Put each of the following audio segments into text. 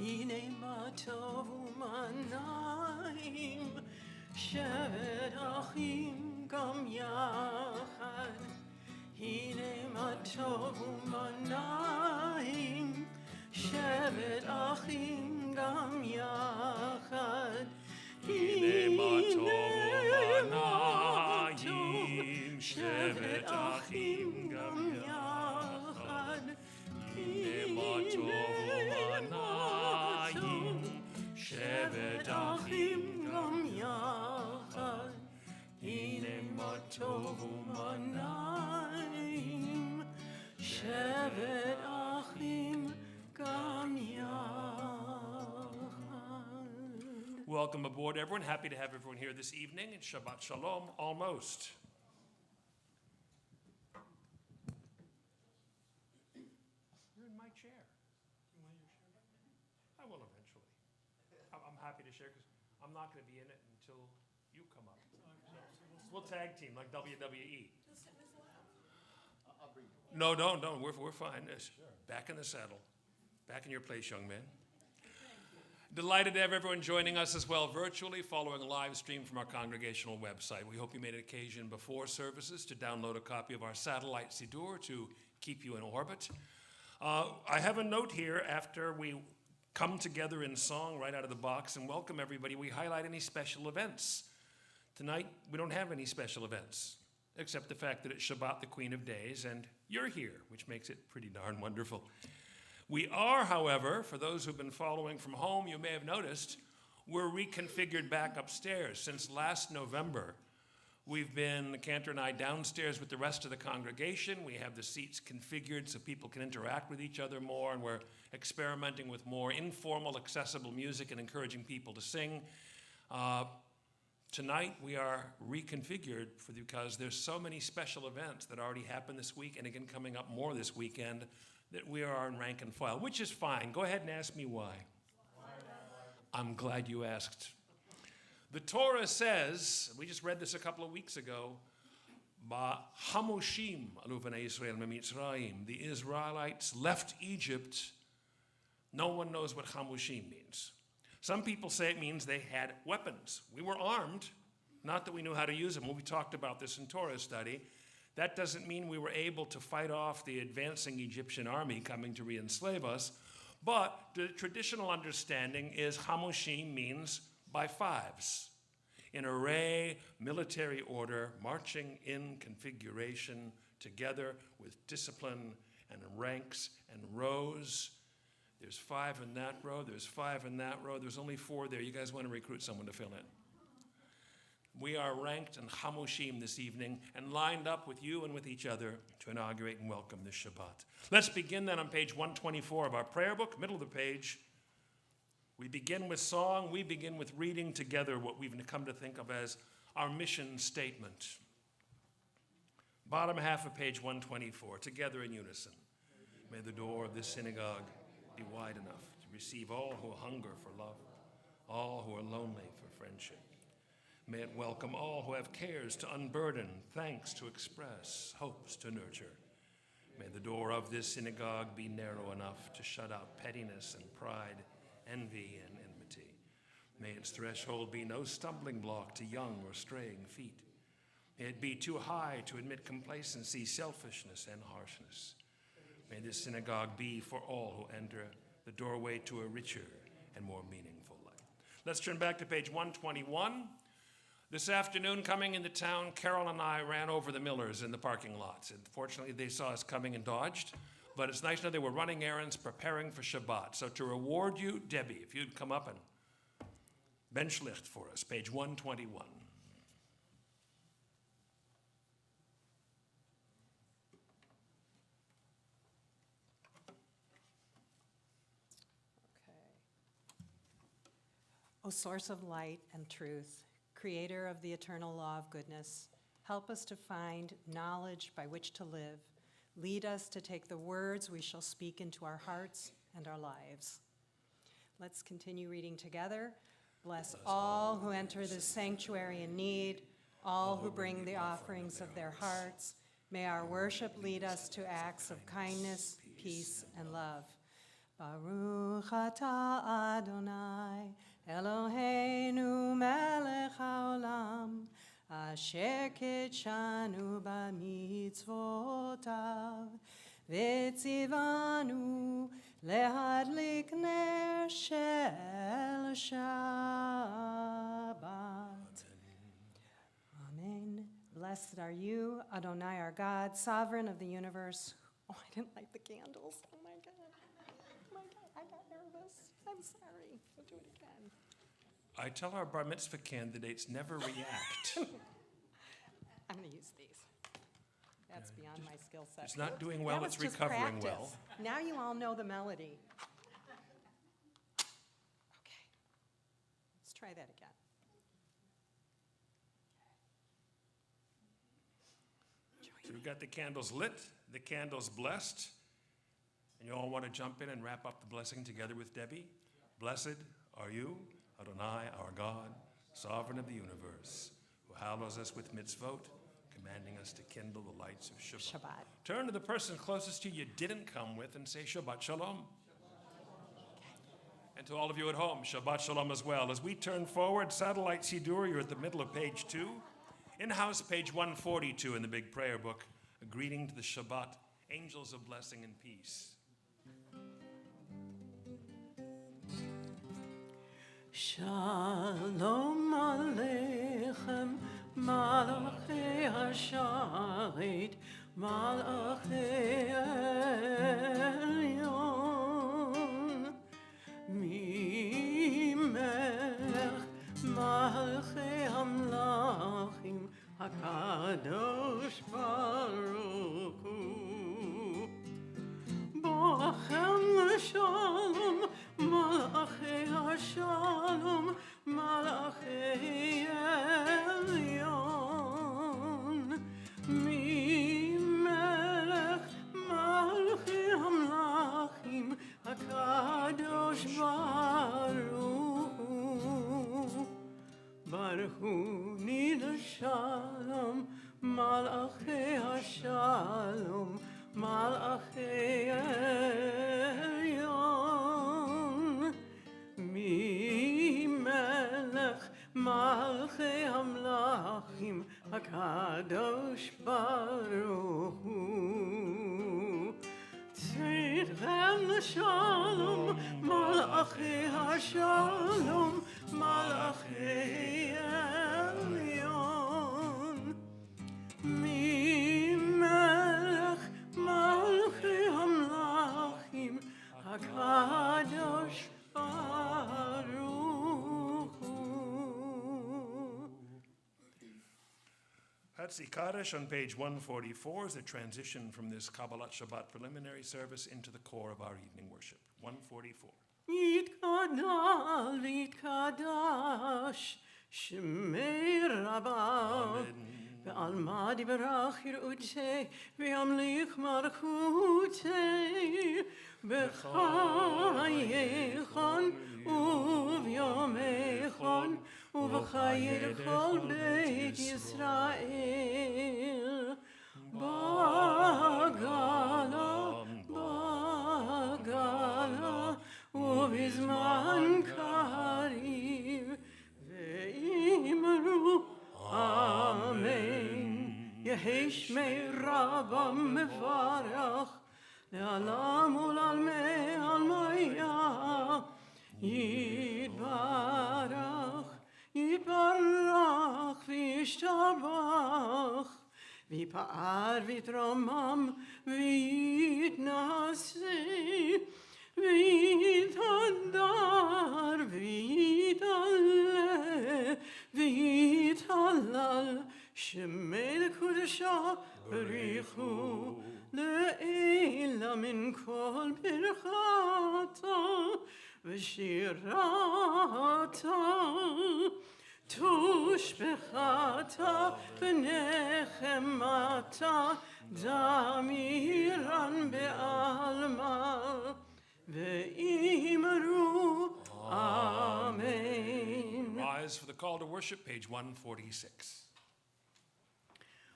הנה מה טוב ומה נעים, שבת אחים גם יחד. הנה מה טוב ומה נעים, שבת אחים גם יחד. הנה מה טוב ומה נעים, שבת אחים גם יחד. הנה מה טוב ומה נעים, שבת אחים גם יחד. הנה מה טוב ומה נעים, שבת אחים גם יחד. Welcome aboard, everyone. Happy to have everyone here this evening. It's Shabbat Shalom, almost. You're in my chair. You want your chair back? I will eventually. I'm happy to share because I'm not going to be in it until you come up. We'll tag team like WWE. No, don't. We're fine. Back in the saddle. Back in your place, young man. Delighted to have everyone joining us as well virtually, following a live stream from our congregational website. We hope you made an occasion before services to download a copy of our satellite Siddur to keep you in orbit. I have a note here after we come together in song right out of the box and welcome everybody. We highlight any special events. Tonight, we don't have any special events, except the fact that it's Shabbat, the Queen of Days, and you're here, which makes it pretty darn wonderful. We are, however, for those who've been following from home, you may have noticed, we're reconfigured back upstairs. Since last November, we've been, Cantor and I, downstairs with the rest of the congregation. We have the seats configured so people can interact with each other more, and we're experimenting with more informal, accessible music and encouraging people to sing. Tonight, we are reconfigured because there's so many special events that already happened this week, and again, coming up more this weekend, that we are in rank and file, which is fine. Go ahead and ask me why. I'm glad you asked. The Torah says, we just read this a couple of weeks ago, Hamushim alu bnei Israel memitzrayim. The Israelites left Egypt. No one knows what Hamushim means. Some people say it means they had weapons. We were armed, not that we knew how to use them. Well, we talked about this in Torah study. That doesn't mean we were able to fight off the advancing Egyptian army coming to re-enslave us. But the traditional understanding is Hamushim means by fives. In array, military order, marching in configuration, together with discipline and ranks and rows. There's 5 in that row, there's 5 in that row, there's only 4 there. You guys want to recruit someone to fill in? We are ranked in Hamushim this evening and lined up with you and with each other to inaugurate and welcome this Shabbat. Let's begin then on page 124 of our prayer book, middle of the page. We begin with song. We begin with reading together what we've come to think of as our mission statement. Bottom half of page 124, together in unison. May the door of this synagogue be wide enough to receive all who hunger for love, all who are lonely for friendship. May it welcome all who have cares to unburden, thanks to express, hopes to nurture. May the door of this synagogue be narrow enough to shut out pettiness and pride, envy and enmity. May its threshold be no stumbling block to young or straying feet. May it be too high to admit complacency, selfishness, and harshness. May this synagogue be, for all who enter, the doorway to a richer and more meaningful life. Let's turn back to page 121. This afternoon, coming into town, Carol and I ran over the Millers in the parking lots. And fortunately, they saw us coming and dodged. But it's nice to know they were running errands, preparing for Shabbat. So to reward you, Debbie, if you'd come up and bench lift for us, page 121. O source of light and truth, creator of the eternal law of goodness, help us to find knowledge by which to live. Lead us to take the words we shall speak into our hearts and our lives. Let's continue reading together. Bless all who enter this sanctuary in need, all who bring the offerings of their hearts. May our worship lead us to acts of kindness, peace, and love. Baruch atah Adonai, Eloheinu melech haolam, asher kitshanu b'mitzvotav, v'tzivanu lehadlik ner shel Shabbat. Amen. Blessed are you, Adonai, our God, sovereign of the universe. Oh, I didn't light the candles. Oh my God. Oh my God, I got nervous. I'm sorry. We'll do it again. I tell our bar mitzvah candidates never react. I'm going to use these. That's beyond my skill set. It's not doing well, That was it's just recovering practice. well. Now you all know the melody. Okay. Let's try that again. So we've got the candles lit, the candles blessed, and you all want to jump in and wrap up the blessing together with Debbie? Blessed are you, Adonai, our God, sovereign of the universe, who hallows us with mitzvot, commanding us to kindle the lights of Shabbat. Shabbat. Turn to the person closest to you didn't come with and say Shabbat Shalom. And to all of you at home, Shabbat Shalom as well. As we turn forward, Satellite Sidur, you're at the middle of page 2. In-house, page 142 in the big prayer book, a greeting to the Shabbat, angels of blessing and peace. Shalom Aleichem, Malachei Hasharit, Malachei Elyon, Mimelech, Malachei Hamlachim, HaKadosh Baruch Hu. Boachem Shalom, Malachei Hashalom, Malachei Elyon, Mimelech Malachei Hamlachim, HaKadosh Baruch Hu. Baruch Hu Nida Shalom, Malachei Hashalom, Malachei Elyon, Mimelech Malachei Hamlachim, HaKadosh Baruch Hu. Tzidchem Shalom, Malachei Hashalom, Malachei Elyon, Mimelech Malachei Hamlachim, HaKadosh Baruch Hu. Hatzi Kaddish on page 144 is a transition from this Kabbalat Shabbat preliminary service into the core of our evening worship. 144. Yitkadal, Yitkadash, Shemei Rabbah, Ve'alma divrach yir'utei, Ve'amlich malchutei, B'chayechon, U'v'yomechon, U'v'chayir chol Beit Yisrael, Ba'gala, Ba'gala, ובזמן קריב, ואמרו אמן. יהי שמי רבם מברך, לעלם ולעלמי עלמיה, יתברך, יתברך וישתבח, ויפאר ויתרומם ויתנשא, ויתהדר ויתעלה ויתהלל, שמי לקודשה בריחו לעילה מן כל ברכתה ושירתה תושבחתה ונחמתה דמירן בעלמה ואמרו אמן. Rise for the call to worship, page 146.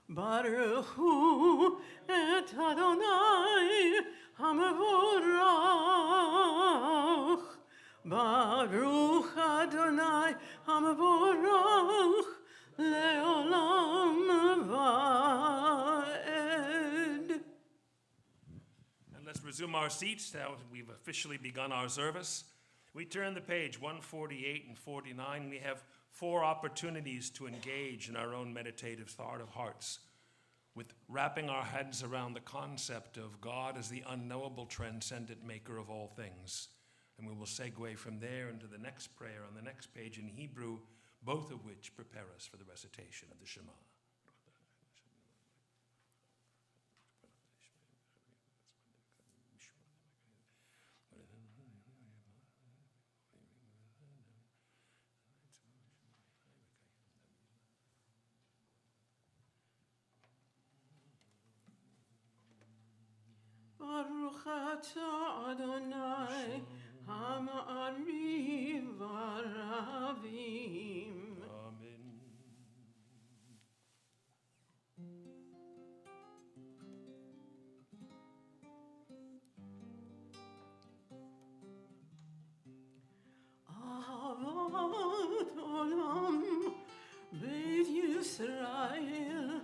ברכו את אדוני המבורך, ברוך אדוני המבורך, לעולם ועד. And let's resume our seats now we've officially begun our service. We turn the page 148 and 49. We have 4 opportunities to engage in our own meditative thought of hearts, with wrapping our heads around the concept of God as the unknowable, transcendent maker of all things. And we will segue from there into the next prayer on the next page in Hebrew, both of which prepare us for the recitation of the Shema. ברוך אתה אדוני המעריב הרבים. Amen. אהבת עולם בית ישראל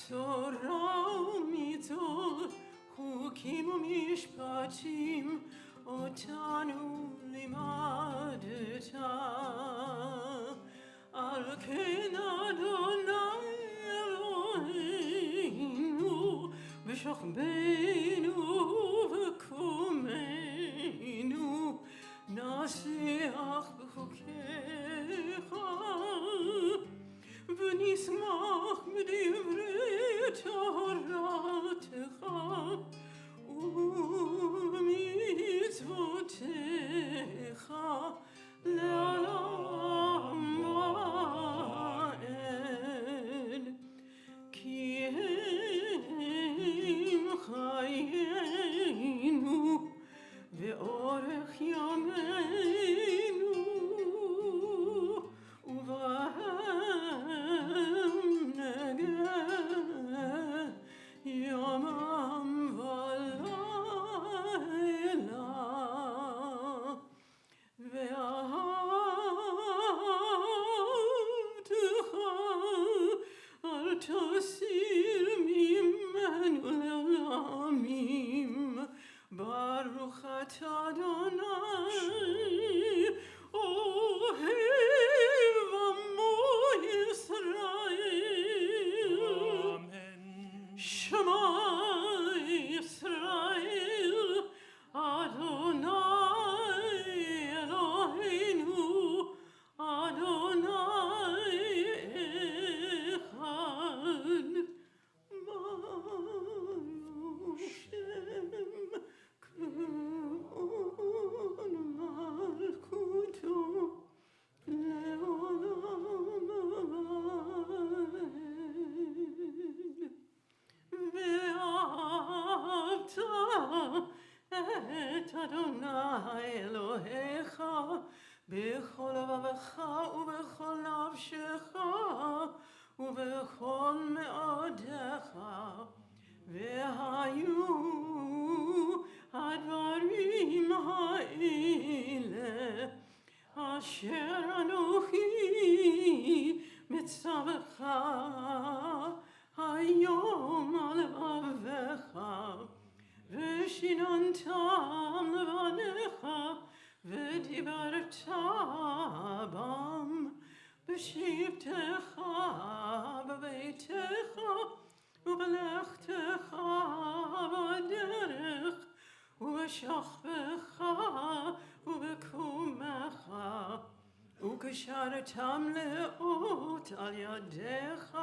תורה ומידות, חוקים ומשפטים, אותנו לימדת. על כן אדוני אלוהינו, בשוכבנו וקומנו, נשיח בחוקיך, ונשמח בדברי תורתך ובמצוותיך לעולם ועד. כי הם חיינו ואורך ימינו, ובהם נגע יומם ולילה. ואהבתך אל תסיר ממנו לעולמים. ברוך אתה אדוני אוהב עמו ישראל. Amen. שמע ישראל אדוני אלוהינו אדוני אחד. ברוך שם כבוד מלכותו לעולם ועד. ואהבת את אדוני אלוהיך בכל לבבך ובכל נפשך ובכל מאודיך. והיו הדברים האלה אשר אנוכי מצווך היום על לבבך, ושיננתם לבניך ודיברת בם בשבתך בביתך ובלכתך בדרך ובשכבך ובקומך, וקשרתם לאות על ידיך,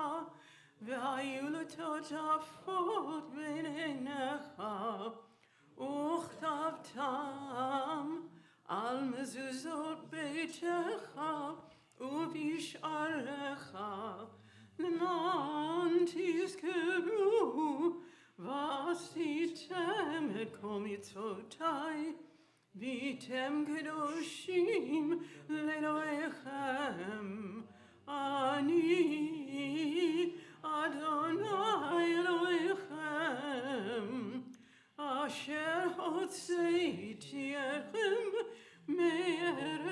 והיו לטוטפות בין עיניך, וכתבתם על מזוזות ביתך ובשעריך, למען תזכרו ועשיתם את כל מצוותיי, והייתם קדושים לאלוהיכם. אני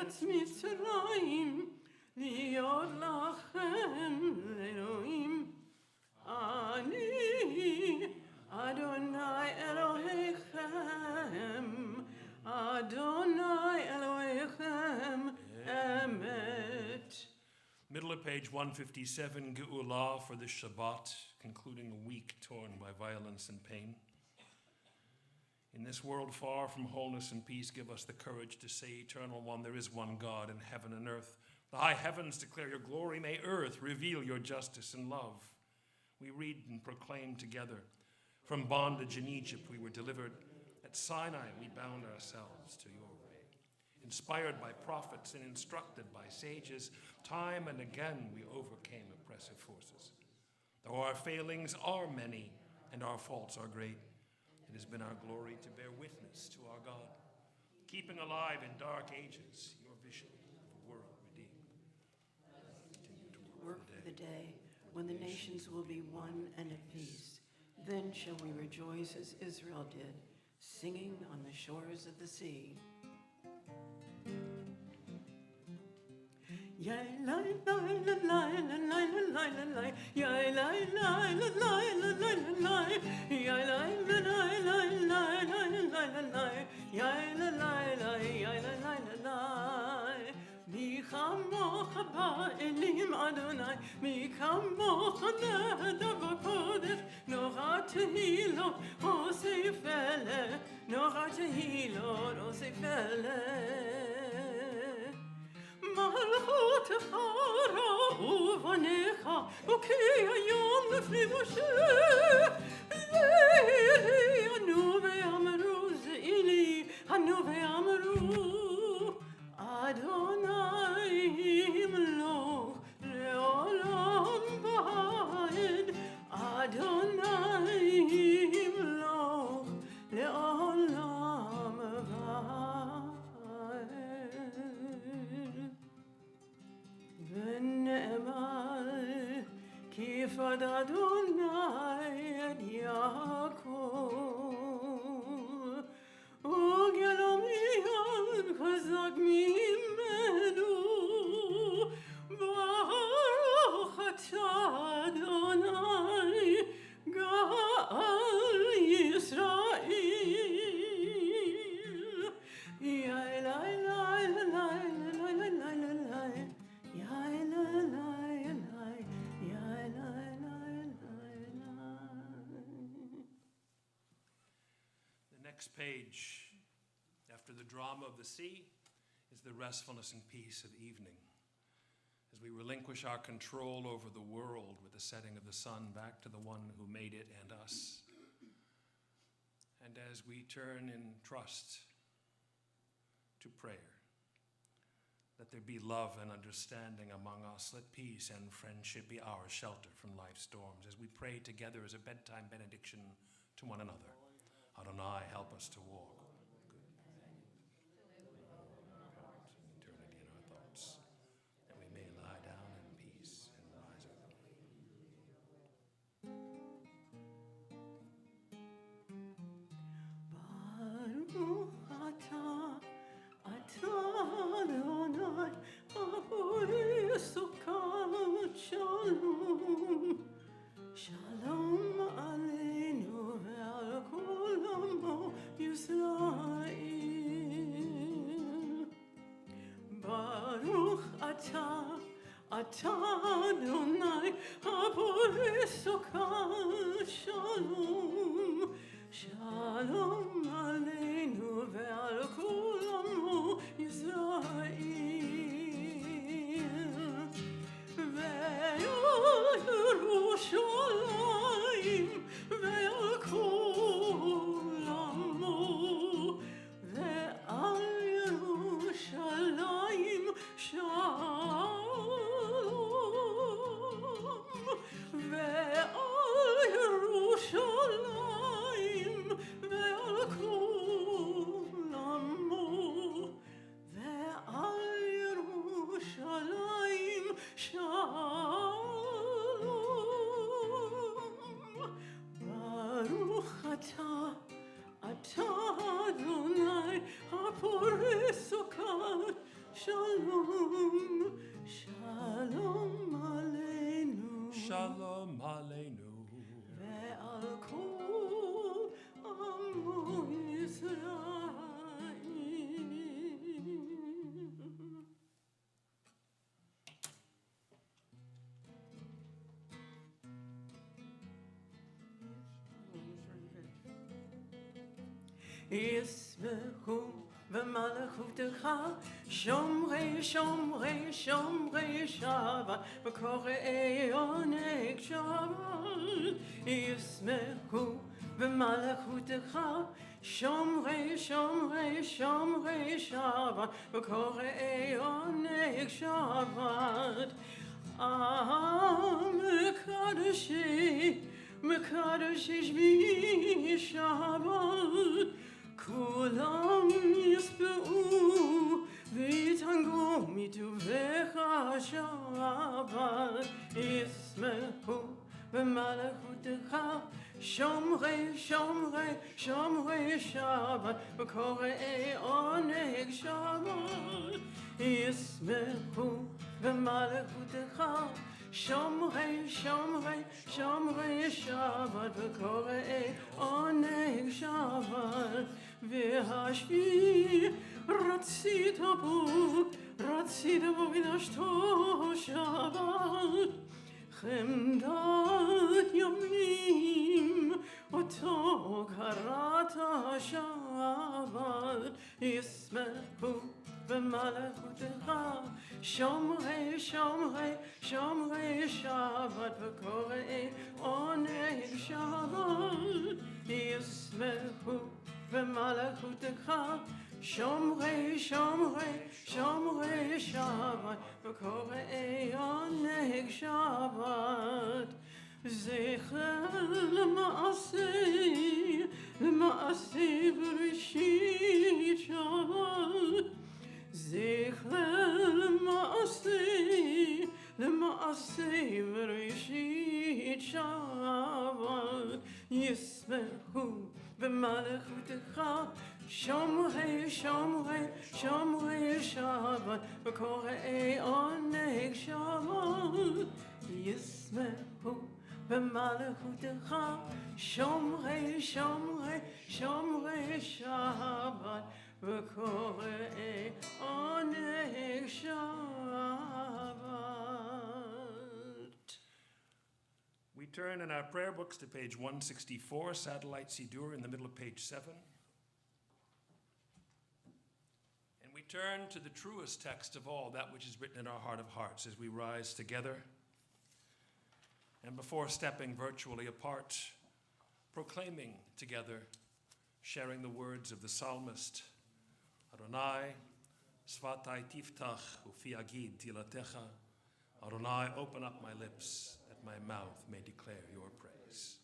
בארץ מצרים, להיות לכם לאלוהים. אני אדוני אלוהיכם, אדוני אלוהיכם אמת. Middle of page 157, Ge'ulah for the Shabbat, concluding a week torn by violence and pain. In this world far from wholeness and peace, give us the courage to say, Eternal One, there is one God in heaven and earth. The high heavens declare your glory, may earth reveal your justice and love. We read and proclaim together. From bondage in Egypt we were delivered. At Sinai we bound ourselves to your way. Inspired by prophets and instructed by sages, time and again we overcame oppressive forces. Though our failings are many and our faults are great, it has been our glory to bear witness to our God, keeping alive in dark ages your vision of a world redeemed. Continue to Work for the day when the nations will be one and at peace. Then shall we rejoice as Israel did, singing on the shores of the sea. Yay, la, la, la, la, la, la, la, la, la. Yay, la, la, la, la, la, la, la, la. Yay, la, la, la, la, la, la, la, la, la. Yay, la, la, la, yay, la, la, la, la. מי כמוך באלים אדוני, מי כמוך נהדר בקודש, נורא תהילות עושה פלא, נורא תהילות עושה פלא. מלכותך ראו בניך, וכי היום לפני משה, והריענו ואמרו זה אלי, ענו ואמרו, אדוני ימלוך לעולם ועד, אדוני ימלוך לעולם ועד. ונאמר כי פד אדוני את יעקב, וגלו מיד חזק ממנו, ברוך אתה אדוני גאל ישראל. יא אלי אלי אלי אלי אלי אלי יא אלי אלי אלי יא אלי אלי אלי. The next page, after the drama of the sea, is the restfulness and peace of evening. As we relinquish our control over the world with the setting of the sun back to the one who made it and us. And as we turn in trust to prayer, let there be love and understanding among us. Let peace and friendship be our shelter from life's storms. As we pray together as a bedtime benediction to one another, Adonai, help us to walk eternity in our thoughts, that we may lie down in peace and rise up. Baruch atah, atah Adonai, Aborei Sukkot Shalom. Shalom aleinu ve'al kol amo Yisrael. Baruch atah, atah Adonai, Aborei Sukkot Shalom. Shalom aleinu ve'al kol amo Yisrael. Ve'al Yerushalayim ve'al kol amo, ve'al Yerushalayim shalom, ve'al Yerushalayim ve'al kol amo, ve'al Yerushalayim shalom. Baruch atah, atah Adonai, Haporei Sukkot Shalom, Shalom Aleinu, Shalom Aleinu. Ve'al kol Amo Yisrael. ישמחו במלכותך שומרי שומרי שומרי שבת וקוראי עונג שבת ישמחו במלכותך שומרי שומרי שומרי שבת וקוראי עונג שבת מקדשי מקדשי שמי שבת כולם יספעו ויתענגו מטובך שבת ישמחו במלכותך שומרי שומרי שומרי שבת וקוראי עונג שבת ישמחו במלכותך שומרי שומרי שומרי שבת וקוראי עונג שבת והשביעי רצית בו קדשתו שבת חמדת ימים אותו קראת שבת ישמחו במלכותך שומרי שומרי שומרי שבת וקוראי עונג שבת ישמחו במלכותך שומרי שומרי שומרי שבת וקוראי עונג שבת זכר למעשה בראשית שבת זכר למעשה בראשית שבת ישמחו במלכותך שומרי שומרי שומרי שבת וקוראי עונג שבת ישמחו במלכותך שומרי שומרי שומרי שבת וקוראי עונג שבת. We turn in our prayer books to page 164, Satellite Siddur in the middle of page 7. And we turn to the truest text of all, that which is written in our heart of hearts as we rise together. And before stepping virtually apart, proclaiming together, sharing the words of the psalmist, Adonai, Svatai tiftach ufi agid tilatecha. Adonai, open up my lips, that my mouth may declare your praise.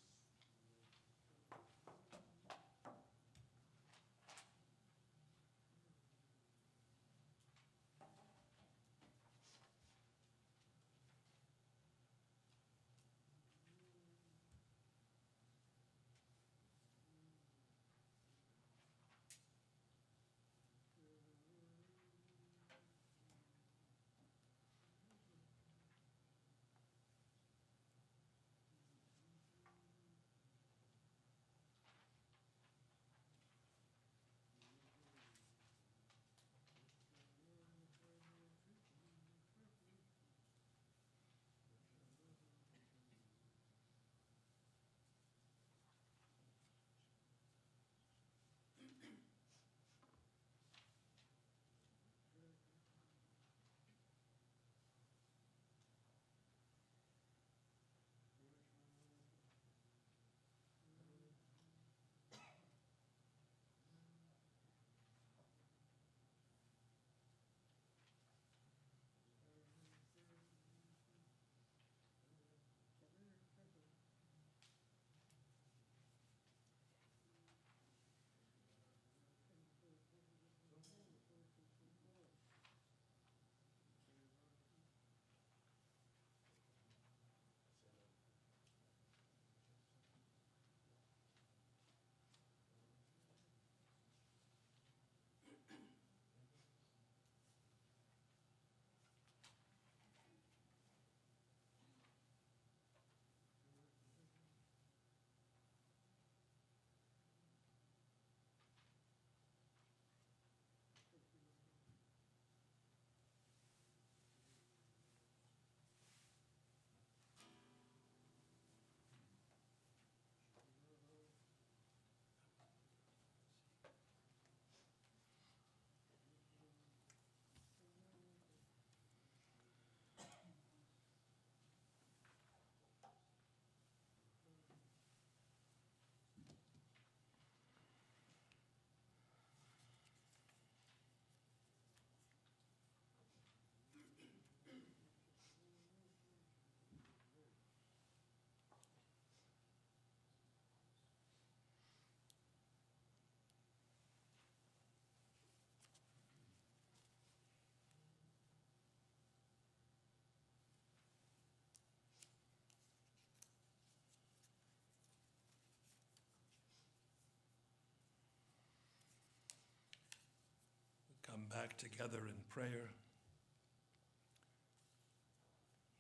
back together in prayer.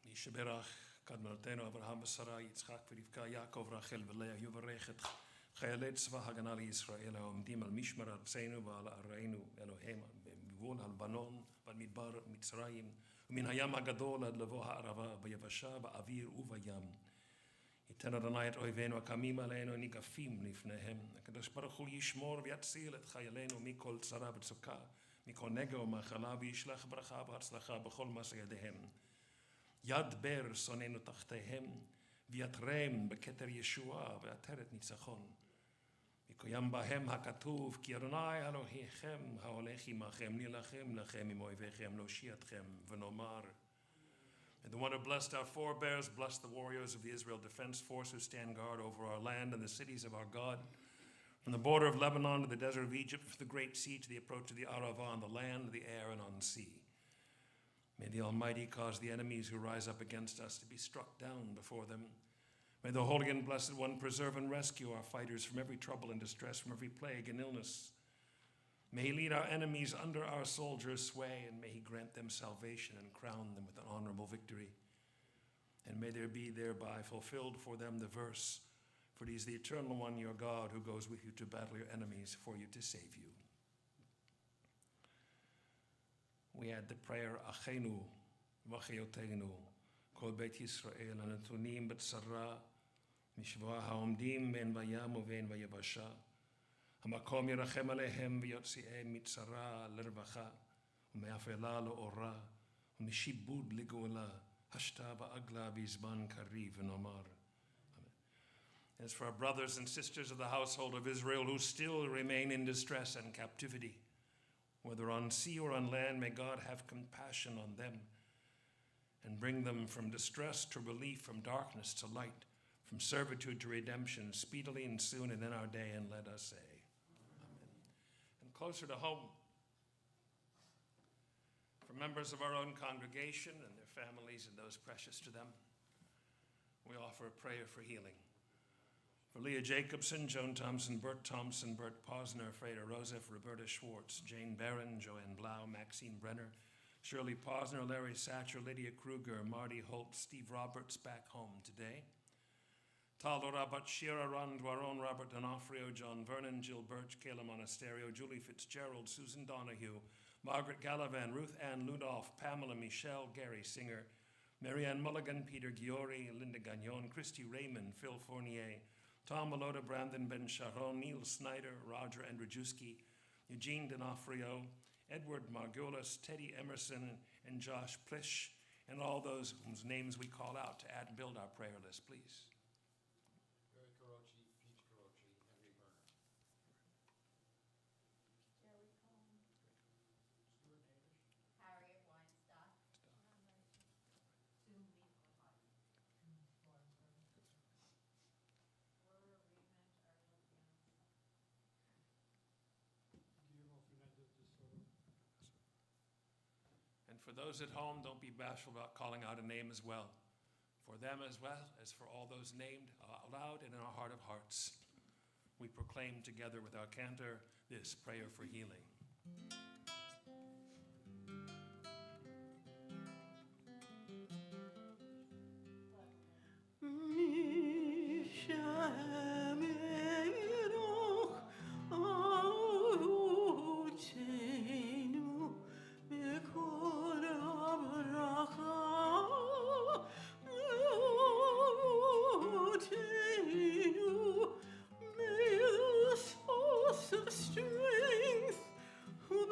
Yishaberach, Kadmalteno, Abraham, Sarah, Yitzchak, Rivka, Yaakov, Rachel, Leah, Yuvarechet, Chayalet, Tzva, Haganah Yisrael, Omdim al Mishmar, Arseinu, Val Areinu, Elohem, Mivon, al Banon, Val Midbar, Mitzrayim, Umin Hayam Hagadol, ad Levo Ha'arava, Bayavasha, Ba'avir, Uvayam. ייתן אדוני את אויבינו הקמים עלינו ניגפים לפניהם. הקדוש ברוך הוא ישמור ויציל את חיילינו מכל צרה וצוקה, מכל נגע ומחלה, וישלח ברכה והצלחה בכל מעשה ידיהם. ידבר שונאינו תחתיהם, ויתרם בכתר ישועה ועטרת ניצחון. יקוים בהם הכתוב, כי אדוני אלוהיכם ההולך עמכם, נילחם לכם עם אויביכם, להושיע אתכם, ונאמר, and the one who blessed our forebears, bless the warriors of the Israel Defense Force who stand guard over our land and the cities of our God. From the border of Lebanon to the desert of Egypt, from the great sea to the approach of the Arava, on the land, the air, and on sea. May the Almighty cause the enemies who rise up against us to be struck down before them. May the Holy and Blessed One preserve and rescue our fighters from every trouble and distress, from every plague and illness. May he lead our enemies under our soldiers' sway, and may he grant them salvation and crown them with an honorable victory. And may there be thereby fulfilled for them the verse, for it is the Eternal One, your God, who goes with you to battle your enemies for you to save you. We add the prayer, Achenu, V'achayotenu, Kol Beit Yisrael, Anatonim B'tzara, Mishva ha'omdim ben vayam uven vayavasha, המקום ירחם עליהם ויוציאם מצרה לרווחה ומאפלה לאורה ומשיבוד לגאולה השתה בעגלה בזמן קריב ונאמר. As for our brothers and sisters of the household of Israel who still remain in distress and captivity, whether on sea or on land, may God have compassion on them and bring them from distress to relief, from darkness to light, from servitude to redemption, speedily and soon and in our day, and let us say, closer to home, for members of our own congregation and their families and those precious to them, we offer a prayer for healing. For Leah Jacobson, Joan Thompson, Bert Posner, Freda Rosef, Roberta Schwartz, Jane Barron, Joanne Blau, Maxine Brenner, Shirley Posner, Larry Satcher, Lydia Kruger, Marty Holt, Steve Roberts back home today. Taldo Rabat, Shira Rond, Dwaron, Robert D'Onofrio, John Vernon, Jill Birch, Kayla Monasterio, Julie Fitzgerald, Susan Donahue, Margaret Gallivan, Ruth Ann Ludolph, Pamela Michelle, Gary Singer, Marianne Mulligan, Peter Giori, Linda Gagnon, Christy Raymond, Phil Fournier, Tom Malota, Brandon Ben Sharon, Neil Snyder, Roger Andrzejewski, Eugene D'Onofrio, Edward Margulis, Teddy Emerson, and Josh Plish, and all those whose names we call out to add and build our prayer list, please. And for those at home, don't be bashful about calling out a name as well. For them as well as for all those named aloud and in our heart of hearts, we proclaim together with our cantor this prayer for healing. Of strength, who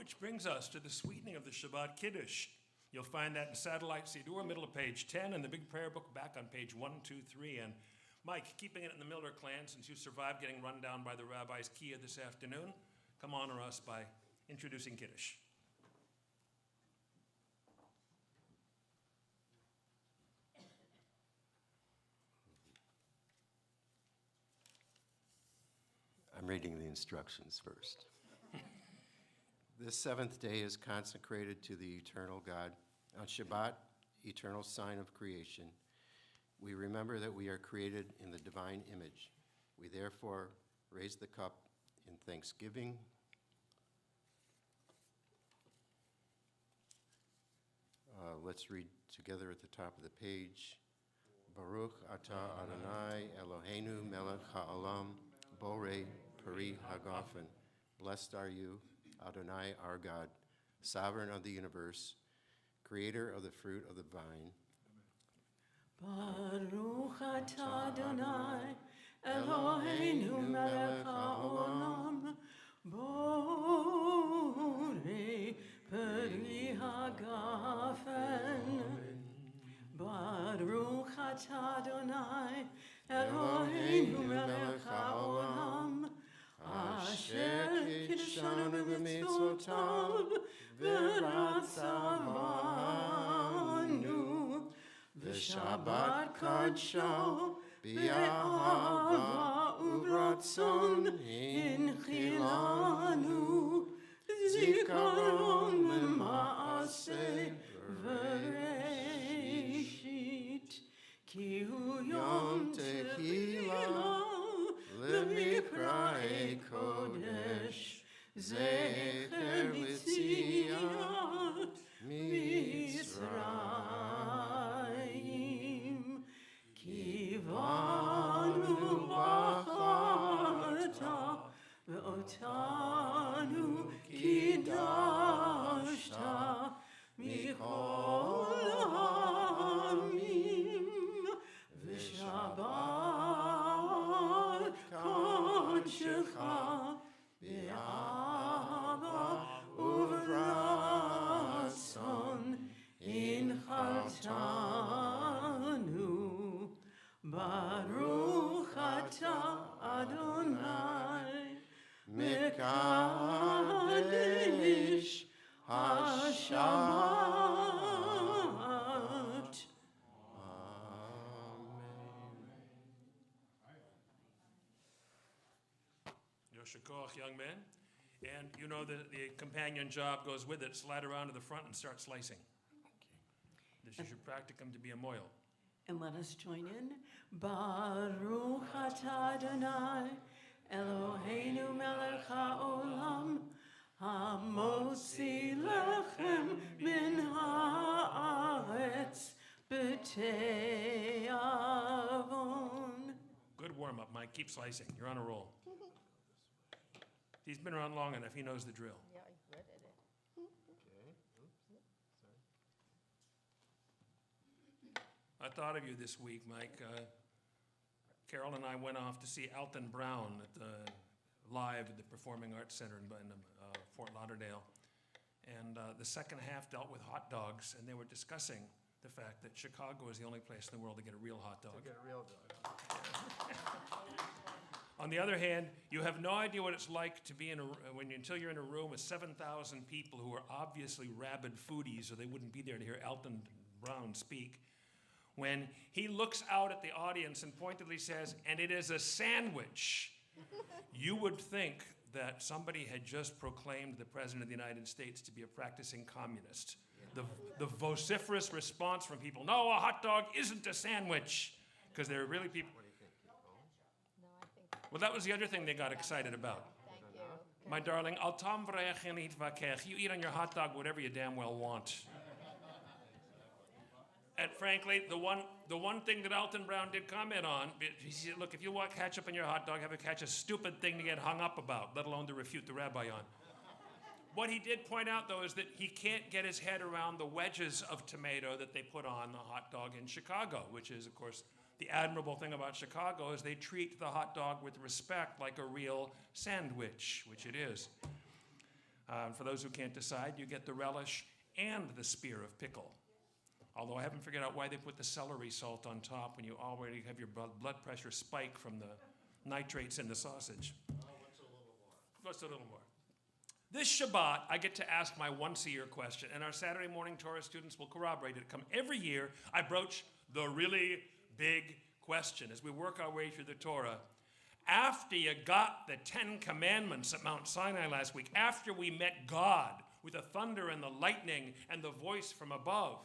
Which brings us to the sweetening of the Shabbat Kiddush. You'll find that in Satellite Siddur, middle of page 10, and the big prayer book back on page 1, 2, 3. And Mike, keeping it in the Miller clan, since you survived getting run down by the rabbi's Kia this afternoon, come honor us by introducing Kiddush. I'm reading the instructions first. This seventh day is consecrated to the eternal God. On Shabbat, eternal sign of creation, we remember that we are created in the divine image. We therefore raise the cup in thanksgiving. Let's read together at the top of the page. Baruch atah Adonai Eloheinu melech ha'olam borei peri hagafen. Blessed are you, Adonai our God, sovereign of the universe, creator of the fruit of the vine. Baruch atah Adonai Eloheinu melech haolam borei peri hagafen. Baruch atah Adonai Eloheinu melech haolam asher kiddushanu b'mitzvotav v'ratzavanu v'shabbat kadsho b'ahava uvratzon inchilanu zikaron m'maaseh v'reishit ki hu yom tehillah L'mikra'e kodesh, zecher l'tziat Mitzrayim. Kivanu bacharta, ve'otanu kidashta, mikol ha'amim, v'shabbat Kodshecha be'ahava uvratzon inchaltanu. Baruch atah Adonai mekadesh haShabbat. Yoshikoch, young man. And you know the companion job goes with it. Slide around to the front and start slicing. This is your practicum to be a moil. And let us join in. Baruch atah Adonai Eloheinu melech haolam hamotzi lechem min haaretz b'te'avon. Good warm-up, Mike. Keep slicing. You're on a roll. He's been around long enough. He knows the drill. Yeah, I read it. I thought of you this week, Mike. Carol and I went off to see Alton Brown live at the Performing Arts Center in Fort Lauderdale. And the second half dealt with hot dogs, and they were discussing the fact that Chicago is the only place in the world to get a real hot dog. On the other hand, you have no idea what it's like to be until you're in a room with 7,000 people who are obviously rabid foodies, or they wouldn't be there to hear Alton Brown speak. When he looks out at the audience and pointedly says, "And it is a sandwich," you would think that somebody had just proclaimed the President of the United States to be a practicing communist. The vociferous response from people, "No, a hot dog isn't a sandwich," because there are really people. No, I think, Well, that was the other thing they got excited about. thank you. My darling, al tam vrech en eat vakech. You eat on your hot dog whatever you damn well want. And frankly, the one thing that Alton Brown did comment on, he said, look, if you want ketchup in your hot dog, have it catch a stupid thing to get hung up about, let alone to refute the rabbi on. What he did point out, though, is that he can't get his head around the wedges of tomato that they put on the hot dog in Chicago, which is, of course, the admirable thing about Chicago is they treat the hot dog with respect like a real sandwich, which it is. For those who can't decide, you get the relish and the spear of pickle. Although I haven't figured out why they put the celery salt on top when you already have your blood pressure spike from the nitrates in the sausage. What's a little more? This Shabbat, I get to ask my once-a-year question, and our Saturday morning Torah students will corroborate it. Come every year, I broach the really big question as we work our way through the Torah. After you got the 10 Commandments at Mount Sinai last week, after we met God with the thunder and the lightning and the voice from above,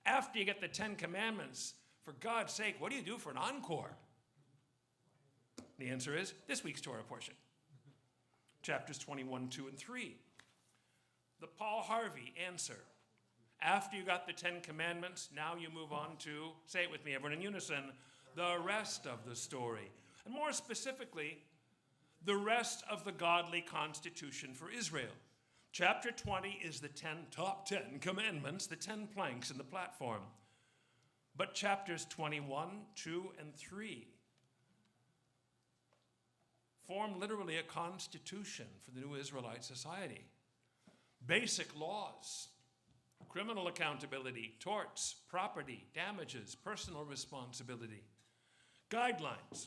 after you get the 10 Commandments, for God's sake, what do you do for an encore? The answer is this week's Torah portion. Chapters 21, 2, and 3. The Paul Harvey answer. After you got the 10 Commandments, now you move on to, say it with me, everyone in unison, the rest of the story. And more specifically, the rest of the godly constitution for Israel. Chapter 20 is the top 10 commandments, the 10 planks in the platform. But chapters 21, 2, and 3 form literally a constitution for the new Israelite society. Basic laws, criminal accountability, torts, property, damages, personal responsibility, guidelines.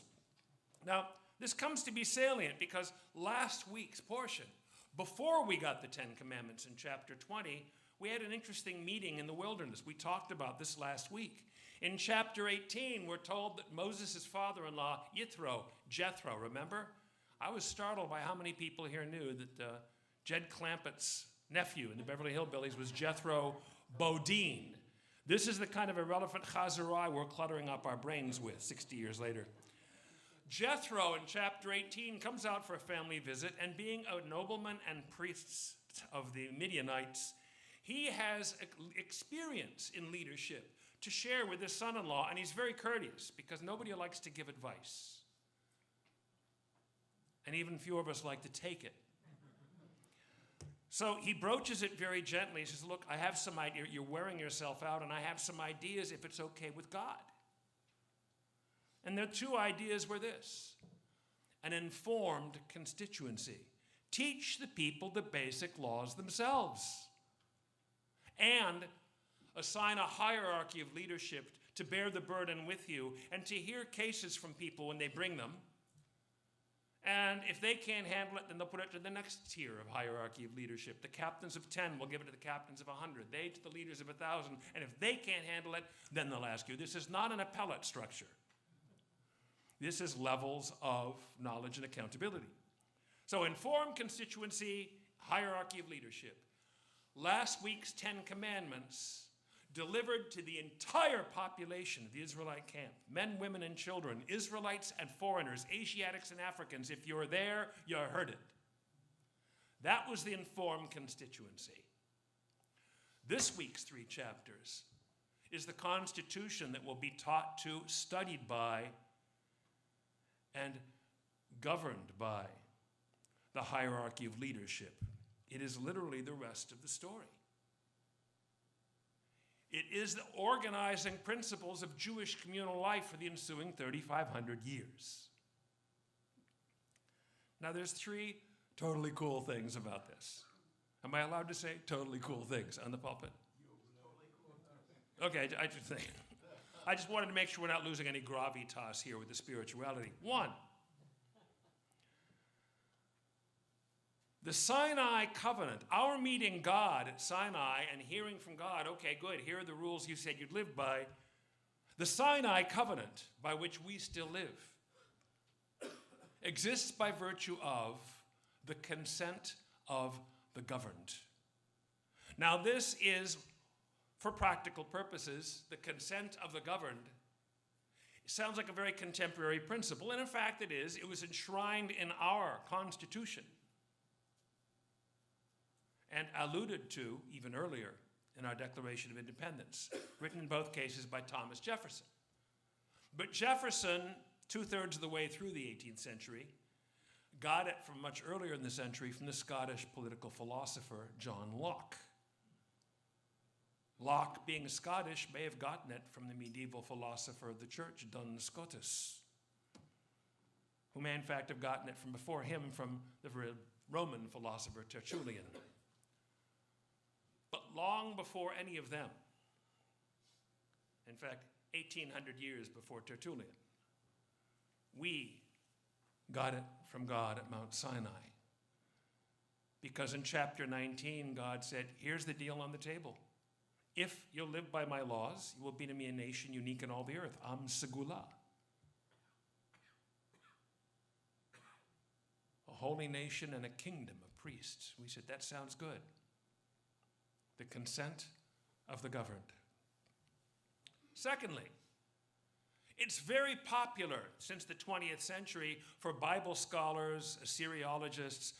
Now, this comes to be salient because last week's portion, before we got the 10 Commandments in chapter 20, we had an interesting meeting in the wilderness. We talked about this last week. In chapter 18, we're told that Moses' father-in-law, Jethro, remember? I was startled by how many people here knew that Jed Clampett's nephew in the Beverly Hillbillies was Jethro Bodine. This is the kind of irrelevant chazarah we're cluttering up our brains with 60 years later. Jethro in chapter 18 comes out for a family visit, and being a nobleman and priest of the Midianites, he has experience in leadership to share with his son-in-law, and he's very courteous because nobody likes to give advice. And even few of us like to take it. So he broaches it very gently. He says, look, I have some idea. You're wearing yourself out, and I have some ideas if it's okay with God. And their two ideas were this: an informed constituency. Teach the people the basic laws themselves. And assign a hierarchy of leadership to bear the burden with you and to hear cases from people when they bring them. And if they can't handle it, then they'll put it to the next tier of hierarchy of leadership. The captains of 10 will give it to the captains of 100. They to the leaders of 1,000. And if they can't handle it, then they'll ask you. This is not an appellate structure. This is levels of knowledge and accountability. So informed constituency, hierarchy of leadership. Last week's 10 Commandments delivered to the entire population of the Israelite camp, men, women, and children, Israelites and foreigners, Asiatics and Africans. If you're there, you heard it. That was the informed constituency. This week's 3 chapters is the constitution that will be taught to, studied by, and governed by the hierarchy of leadership. It is literally the rest of the story. It is the organizing principles of Jewish communal life for the ensuing 3,500 years. Now, there's 3 totally cool things about this. Am I allowed to say totally cool things on the pulpit? Okay, I just wanted to make sure we're not losing any gravitas here with the spirituality. 1, the Sinai covenant, our meeting God at Sinai and hearing from God, okay, good, here are the rules you said you'd live by. The Sinai covenant, by which we still live, exists by virtue of the consent of the governed. Now, this is, for practical purposes, the consent of the governed. It sounds like a very contemporary principle, and in fact it is. It was enshrined in our Constitution and alluded to even earlier in our Declaration of Independence, written in both cases by Thomas Jefferson. But Jefferson, 2/3 of the way through the 18th century, got it from much earlier in the century from the Scottish political philosopher John Locke. Locke, being Scottish, may have gotten it from the medieval philosopher of the church, Duns Scotus. who may in fact have gotten it from before him from the Roman philosopher Tertullian. But long before any of them, in fact, 1,800 years before Tertullian, we got it from God at Mount Sinai. Because in chapter 19, God said, here's the deal on the table. If you'll live by my laws, you will be to me a nation unique in all the earth. Am Segula. A holy nation and a kingdom of priests. We said, that sounds good. The consent of the governed. Secondly, it's very popular since the 20th century for Bible scholars, Assyriologists,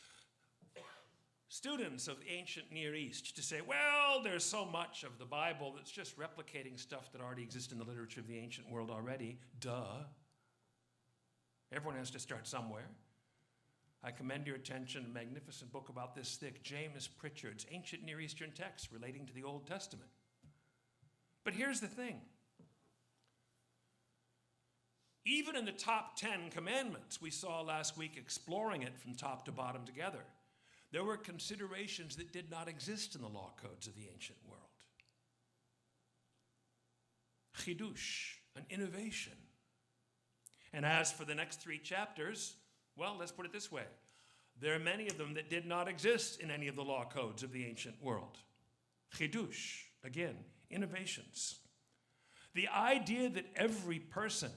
students of the ancient Near East to say, well, there's so much of the Bible that's just replicating stuff that already exists in the literature of the ancient world already. Duh. Everyone has to start somewhere. I commend your attention to a magnificent book about this thick, James Pritchard's Ancient Near Eastern Texts relating to the Old Testament. But here's the thing. Even in the top 10 commandments we saw last week, exploring it from top to bottom together, there were considerations that did not exist in the law codes of the ancient world. Chidush, an innovation. And as for the next 3 chapters, well, let's put it this way. There are many of them that did not exist in any of the law codes of the ancient world. Chidush, again, innovations. The idea that every person,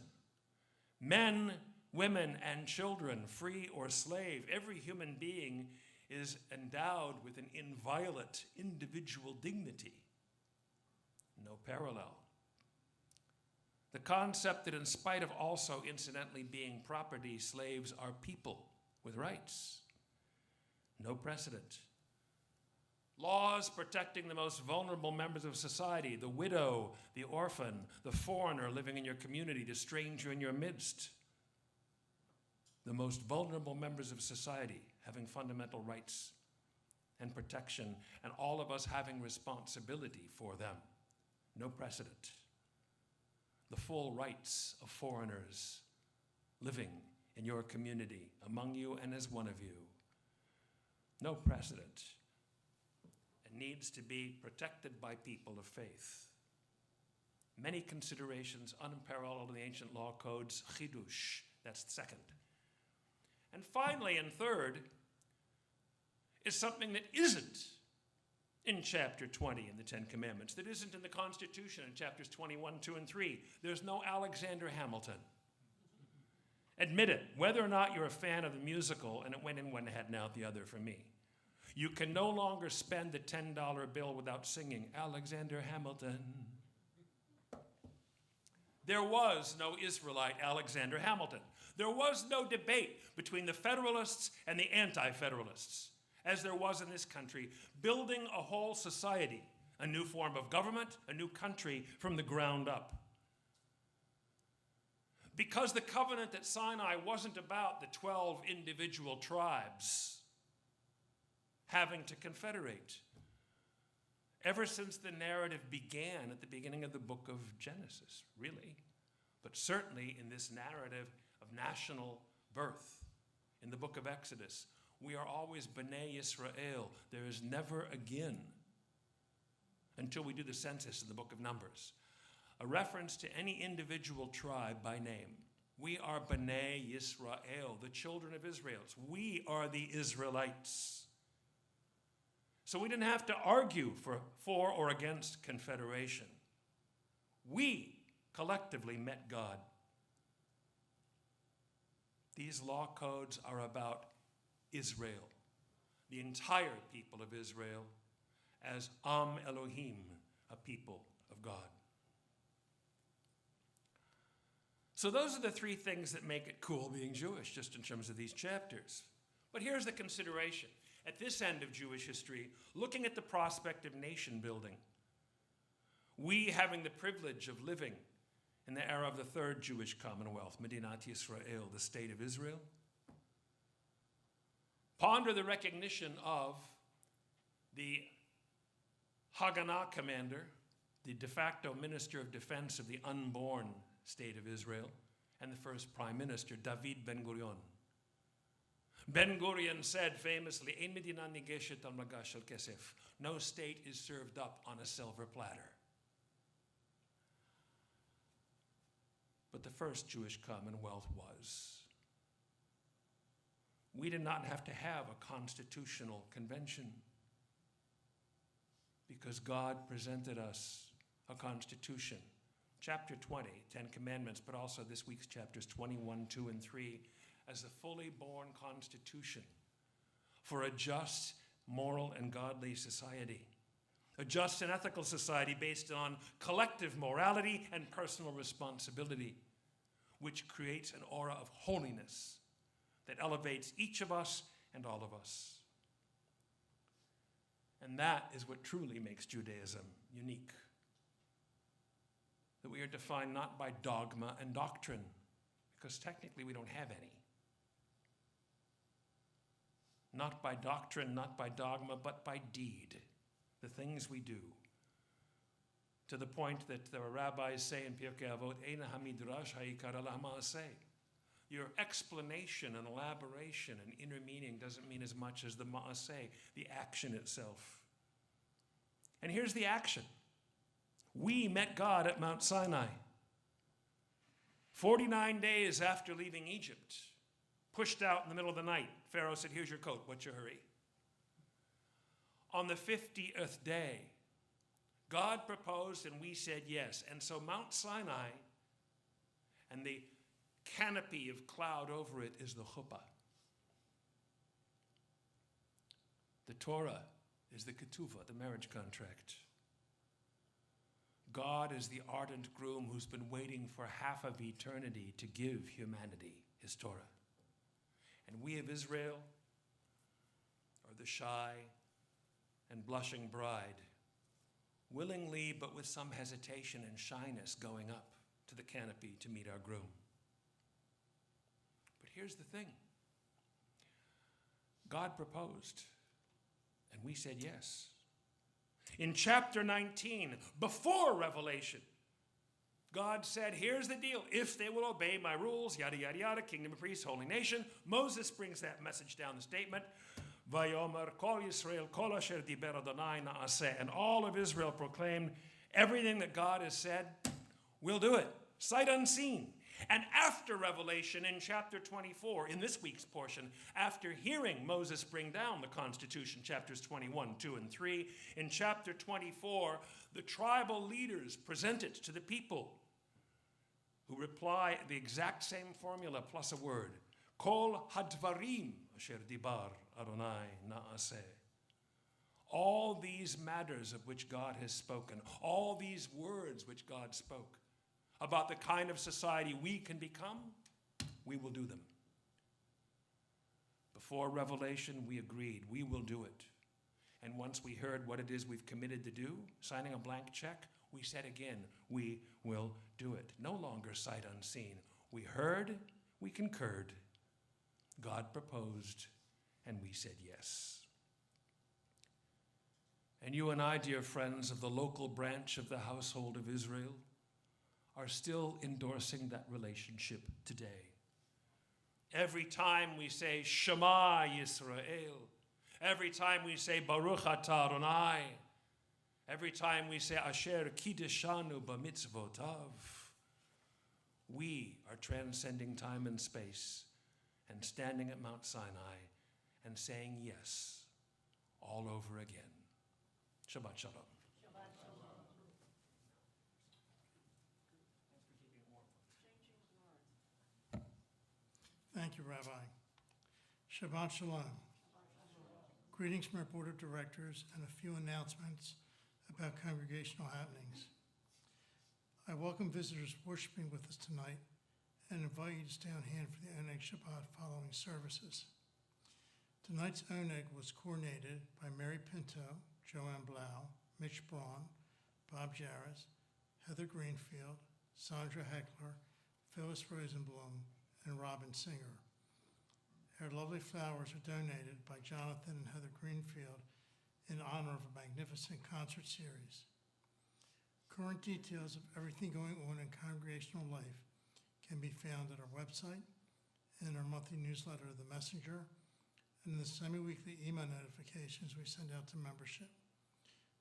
men, women, and children, free or slave, every human being is endowed with an inviolate individual dignity. No parallel. The concept that in spite of also incidentally being property, slaves are people with rights. No precedent. Laws protecting the most vulnerable members of society, the widow, the orphan, the foreigner living in your community, the stranger in your midst. The most vulnerable members of society having fundamental rights and protection, and all of us having responsibility for them. No precedent. The full rights of foreigners living in your community, among you and as one of you. No precedent. It needs to be protected by people of faith. Many considerations unparalleled in the ancient law codes. Chidush, that's the second. And finally, and third, is something that isn't in chapter 20 in the 10 Commandments, that isn't in the Constitution in chapters 21, 2, and 3. There's no Alexander Hamilton. Admit it, whether or not you're a fan of the musical, and it went in one head and out the other for me. You can no longer spend the $10 bill without singing Alexander Hamilton. There was no Israelite Alexander Hamilton. There was no debate between the Federalists and the Anti-Federalists, as there was in this country, building a whole society, a new form of government, a new country from the ground up. Because the covenant at Sinai wasn't about the 12 individual tribes having to confederate. Ever since the narrative began at the beginning of the book of Genesis, really, but certainly in this narrative of national birth in the book of Exodus, we are always B'nai Yisrael. There is never again, until we do the census in the book of Numbers, a reference to any individual tribe by name. We are B'nai Yisrael, the children of Israel. We are the Israelites. So we didn't have to argue for or against confederation. We collectively met God. These law codes are about Israel, the entire people of Israel, as Am Elohim, a people of God. So those are the 3 things that make it cool being Jewish, just in terms of these chapters. But here's the consideration. At this end of Jewish history, looking at the prospect of nation building, we having the privilege of living in the era of the 3rd Jewish Commonwealth, Medinat Yisrael, the state of Israel, ponder the recognition of the Haganah commander, the de facto minister of defense of the unborn state of Israel, and the first prime minister, David Ben-Gurion. Ben-Gurion said famously, "Ein medina nigeshet al magash shel kesef." No state is served up on a silver platter. But the first Jewish commonwealth was. We did not have to have a constitutional convention because God presented us a constitution. Chapter 20, 10 Commandments, but also this week's chapters 21, 2, and 3, as a fully born constitution for a just, moral, and godly society. A just and ethical society based on collective morality and personal responsibility, which creates an aura of holiness that elevates each of us and all of us. And that is what truly makes Judaism unique. That we are defined not by dogma and doctrine, because technically we don't have any. Not by doctrine, not by dogma, but by deed, the things we do. To the point that the rabbis say in Pirkei Avot, "Eina hamidrash ha'ikar ala ha'ma'aseh." Your explanation and elaboration and inner meaning doesn't mean as much as the ma'aseh, the action itself. And here's the action. We met God at Mount Sinai. 49 days after leaving Egypt, pushed out in the middle of the night. Pharaoh said, "Here's your coat, what's your hurry?" On the 50th day, God proposed and we said yes. And so Mount Sinai and the canopy of cloud over it is the chuppah. The Torah is the ketuvah, the marriage contract. God is the ardent groom who's been waiting for half of eternity to give humanity his Torah. And we of Israel are the shy and blushing bride, willingly but with some hesitation and shyness going up to the canopy to meet our groom. But here's the thing. God proposed, and we said yes. In chapter 19, before Revelation, God said, here's the deal. If they will obey my rules, yada, yada, yada, kingdom of priests, holy nation. Moses brings that message down the statement. Vayomer kol Yisrael kol asher diber Adonai na'aseh. And all of Israel proclaimed, everything that God has said, we'll do it. Sight unseen. And after Revelation, in chapter 24, in this week's portion, after hearing Moses bring down the Constitution, chapters 21, 2, and 3, in chapter 24, the tribal leaders present it to the people, who reply the exact same formula plus a word. Kol hadvarim asher dibar Adonai na'aseh. All these matters of which God has spoken, all these words which God spoke, about the kind of society we can become, we will do them. Before Revelation, we agreed we will do it. And once we heard what it is we've committed to do, signing a blank check, we said again, we will do it. No longer sight unseen. We heard, we concurred. God proposed, and we said yes. And you and I, dear friends of the local branch of the household of Israel, are still endorsing that relationship today. Every time we say Shema Yisrael, every time we say Baruch Atah Adonai, every time we say Asher Kiddeshanu B'mitzvotav, we are transcending time and space and standing at Mount Sinai and saying yes all over again. Shabbat Shalom. Thank you, Rabbi. Shabbat Shalom. Greetings from our Board of Directors and a few announcements about congregational happenings. I welcome visitors worshiping with us tonight and invite you to stay on hand for the Oneg Shabbat following services. Tonight's Oneg was coordinated by Mary Pinto, Joanne Blau, Mitch Braun, Bob Jarris, Heather Greenfield, Sandra Heckler, Phyllis Rosenblum, and Robin Singer. Our lovely flowers are donated by Jonathan and Heather Greenfield in honor of a magnificent concert series. Current details of everything going on in congregational life can be found at our website, in our monthly newsletter, The Messenger, and in the semi-weekly email notifications we send out to membership.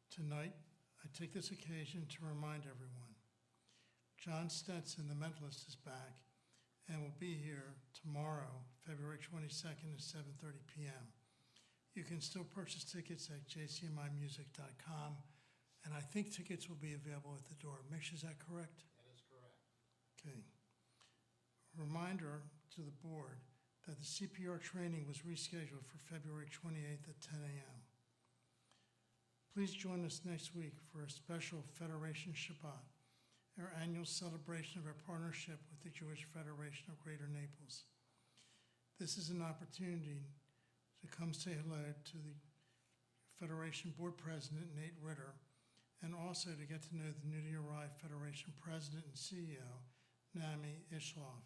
Tonight, I take this occasion to remind everyone, John Stetson, the mentalist, is back and will be here tomorrow, February 22nd at 7:30 p.m. You can still purchase tickets at jcmimusic.com, and I think tickets will be available at the door. Mitch, is that correct? That is correct. Okay. Reminder to the board that the CPR training was rescheduled for February 28th at 10 a.m. Please join us next week for a special Federation Shabbat, our annual celebration of our partnership with the Jewish Federation of Greater Naples. This is an opportunity to come say hello to the Federation Board President, Nate Ritter, and also to get to know the newly arrived Federation President and CEO, Nami Ishlov.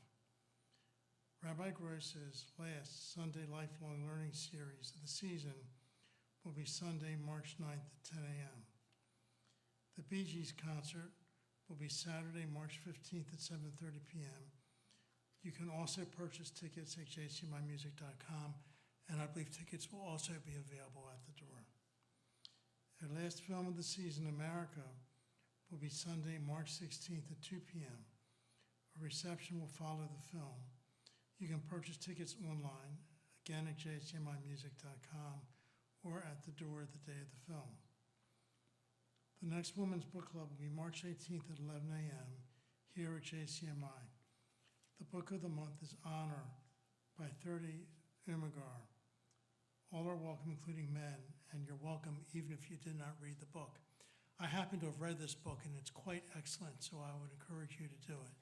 Rabbi Gross's last Sunday Lifelong Learning Series of the season will be Sunday, March 9th at 10 a.m. The Bee Gees concert will be Saturday, March 15th at 7:30 p.m. You can also purchase tickets at jcmimusic.com, and I believe tickets will also be available at the door. Our last film of the season, America, will be Sunday, March 16th at 2 p.m. A reception will follow the film. You can purchase tickets online, again at jcmimusic.com, or at the door the day of the film. The next Women's Book Club will be March 18th at 11 a.m. here at JCMI. The book of the month is Honor by 30 Umagar. All are welcome, including men, and you're welcome even if you did not read the book. I happen to have read this book, and it's quite excellent, so I would encourage you to do it.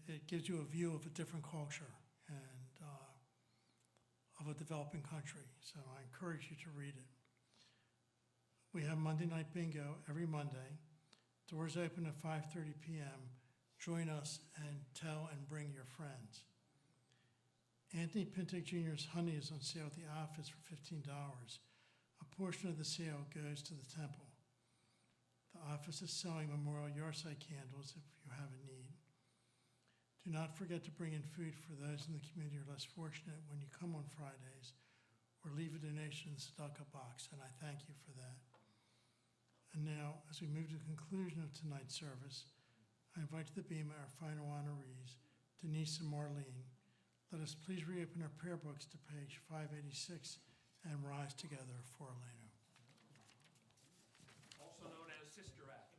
It gives you a view of a different culture and of a developing country, so I encourage you to read it. We have Monday Night Bingo every Monday. Doors open at 5:30 p.m. Join us and tell and bring your friends. Anthony Pinto Jr.'s honey is on sale at the office for $15. A portion of the sale goes to the temple. The office is selling Memorial Yahrzeit candles if you have a need. Do not forget to bring in food for those in the community who are less fortunate when you come on Fridays, or leave a donation in the tzedakah box, and I thank you for that. And now, as we move to the conclusion of tonight's service, I invite to the bema our final honorees, Denise and Marlene. Let us please reopen our prayer books to page 586 and rise together for Elena. Also known as Sister Act.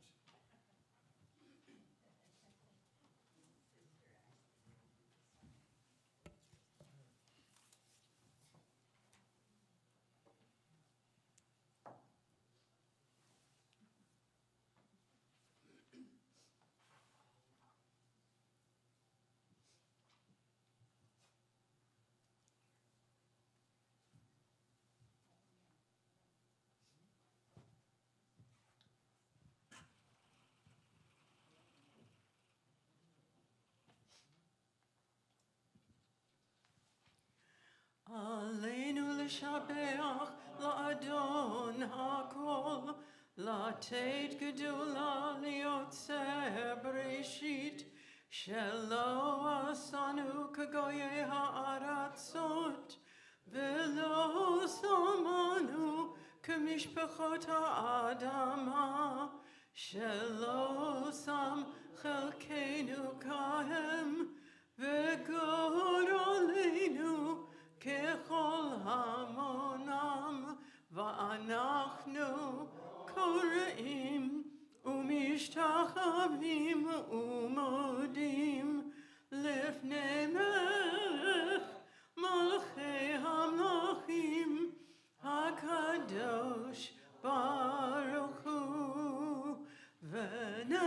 עלינו לשבח לאדון הכל, לתת גדולה ליוצר בראשית, שלא עשנו כגויי הארצות, ולא שמנו כמשפחות האדמה, שלא שם חלקנו כהם, וגורלנו ככל המונם, ואנחנו קוראים ומשתחווים ומודים לפני מלך מלכי המלכים הקדוש ברוך הוא. ונאמר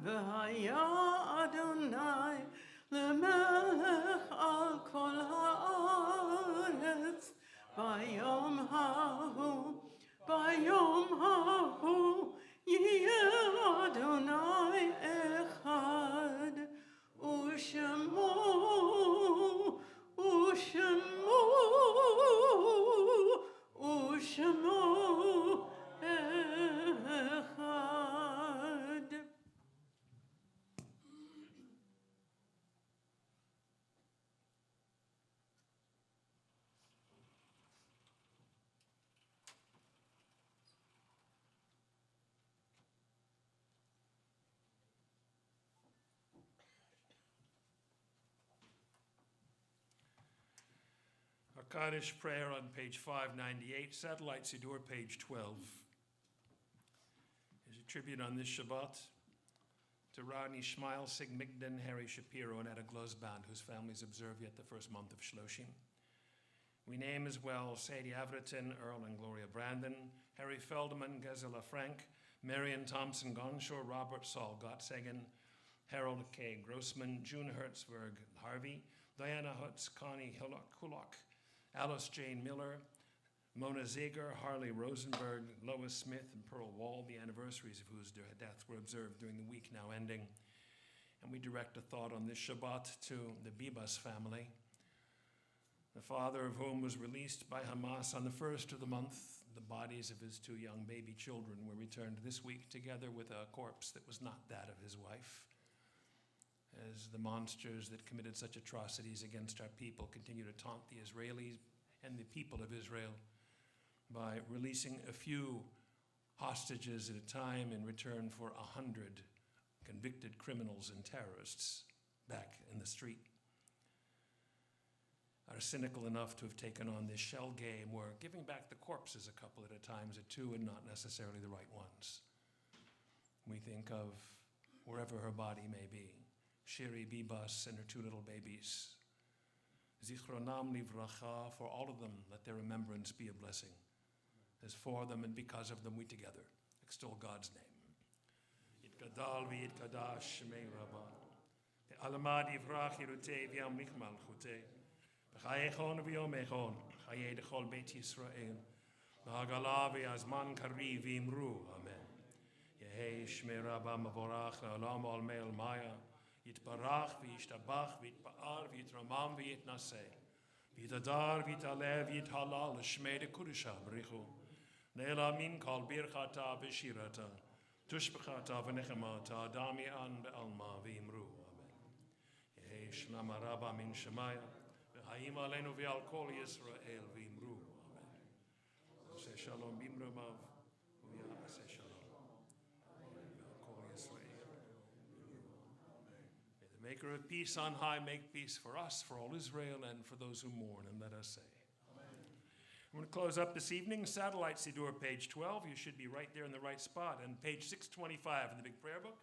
והיה אדוני למלך על Kaddish prayer on page 598, Satellite Siddur, page 12. Is a tribute on this Shabbat to Rodney Schmeil, Sig Migden, Harry Shapiro, and Etta Glozband, whose families observe yet the first month of Shloshim. We name as well Sadie Averton, Earl and Gloria Brandon, Harry Feldman, Gazella Frank, Marion Thompson Gonshore, Robert Saul Gottsagen, Harold K. Grossman, June Hertzberg Harvey, Diana Hutz, Connie Kulak, Alice Jane Miller, Mona Zager, Harley Rosenberg, Lois Smith, and Pearl Wall, the anniversaries of whose deaths were observed during the week now ending. And we direct a thought on this Shabbat to the Bibas family, the father of whom was released by Hamas on the first of the month. The bodies of his two young baby children were returned this week, together with a corpse that was not that of his wife, as the monsters that committed such atrocities against our people continue to taunt the Israelis and the people of Israel by releasing a few hostages at a time in return for 100 convicted criminals and terrorists back in the street. Are cynical enough to have taken on this shell game where giving back the corpses a couple at a time are two and not necessarily the right ones. We think of wherever her body may be, Shiri Bibas and her two little babies. Zichronam livracha, for all of them, let their remembrance be a blessing. As for them and because of them, we together extol God's name. Yitgadal v'yitkadash shemei rabban. Alamad yivrach yirutei v'yam lichmal chutei. B'chayechon v'yomechon. B'chayei dechol beit Yisrael. B'hagala v'yazman kari v'imru. Amen. Yehei shmei rabba mavorach le'olam ol meil maya. Yitbarach v'yishtabach v'yitba'ar v'yitramam v'yitnaseh. V'yitadar v'yitalev v'yithalal l'shmei de'kudusha b'richu. Ne'ela min kol birchata v'shirata. Tushbechata v'nechemata. Dami an be'alma v'imru. Amen. Yehei shlama rabba min shemaya. V'hayim aleinu v'al kol Yisrael v'imru. Amen. Aseh shalom b'imrumav. V'ya'aseh shalom. V'al kol Yisrael. May the maker of peace on high make peace for us, for all Israel, and for those who mourn, and let us say. I'm going to close up this evening. Satellite Siddur, page 12. You should be right there in the right spot. And page 625 in the big prayer book.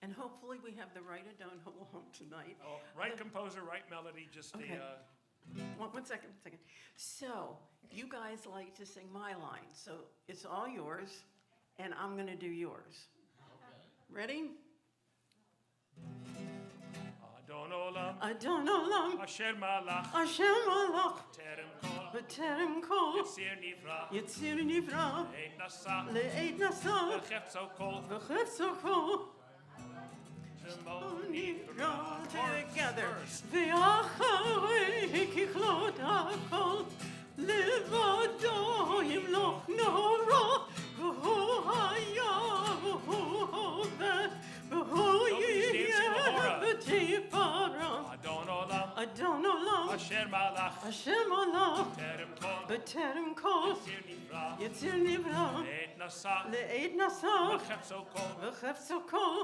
And hopefully we have the right Adon along tonight. Oh, right composer, right melody, just Okay. the... One second. So, you guys like to sing my line, so it's all yours, and I'm going to do yours. Ready? Adon Olam, Adon olam, Asher Malach, Hashem malach, Terem Kol, b'terem kol, Yitzir Nivra, Yitzir nivra, Eid Nasa, le'ed nasa, V'chefzo Kol, v'chefzo kol, Shemo nivra. Nivra. Together. First. V'achawei kichlot hakol, levado yimloch nora, v'hu haya, v'hu hoveh, v'hu Nobody's dancing yiyeh, Lahora. v'tifara. Adon Olam, Adon olam, Asher Malach, Hashem malach, Terem Kol, b'terem kol, Yitzir Nivra, Yitzir nivra, Eid Nasa, le'ed nasa, V'chefzo Kol, v'chefzo kol,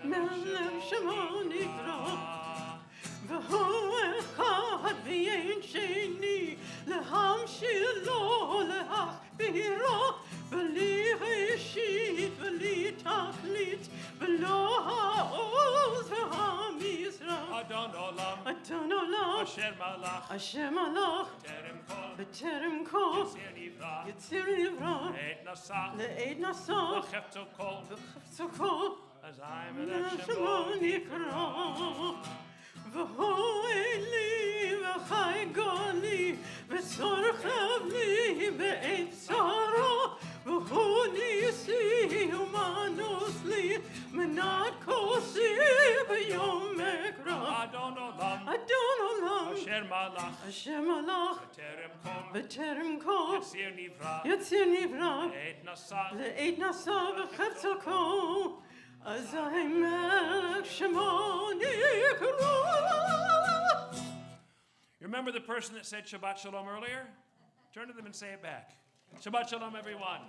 Melech melech shemo nivra. Nivra. והוא אחד ואין שני, להמשיל לו, להכבירו, בלי ראשית ובלי תכלית, ולא העוז והמזרח. Adon Olam, אדון עולם, Asher Malach, אשר מלך, Terem Kol, בטרם כל, Yitzir Nivra, יציר נברא, Eid Nasa, לעד נשא, V'chefzo Kol, וחפצו כל, as I'm an שמו נקרא. והוא אלי וחי גולי, וצורך לי בעת צרו, והוא ניסי ומנוס לי, מנת כוסי ביום מקרא. Adon Olam, אדון עולם, Asher Malach, אשר מלך, Terem Kol, בטרם כל, Yitzir Nivra, יציר נברא, Eid Nasa, לעת נשא וחפצו כל, אזי מלך שמו נקרא. You remember the person that said Shabbat Shalom earlier? Turn to them and say it back. Shabbat Shalom, everyone.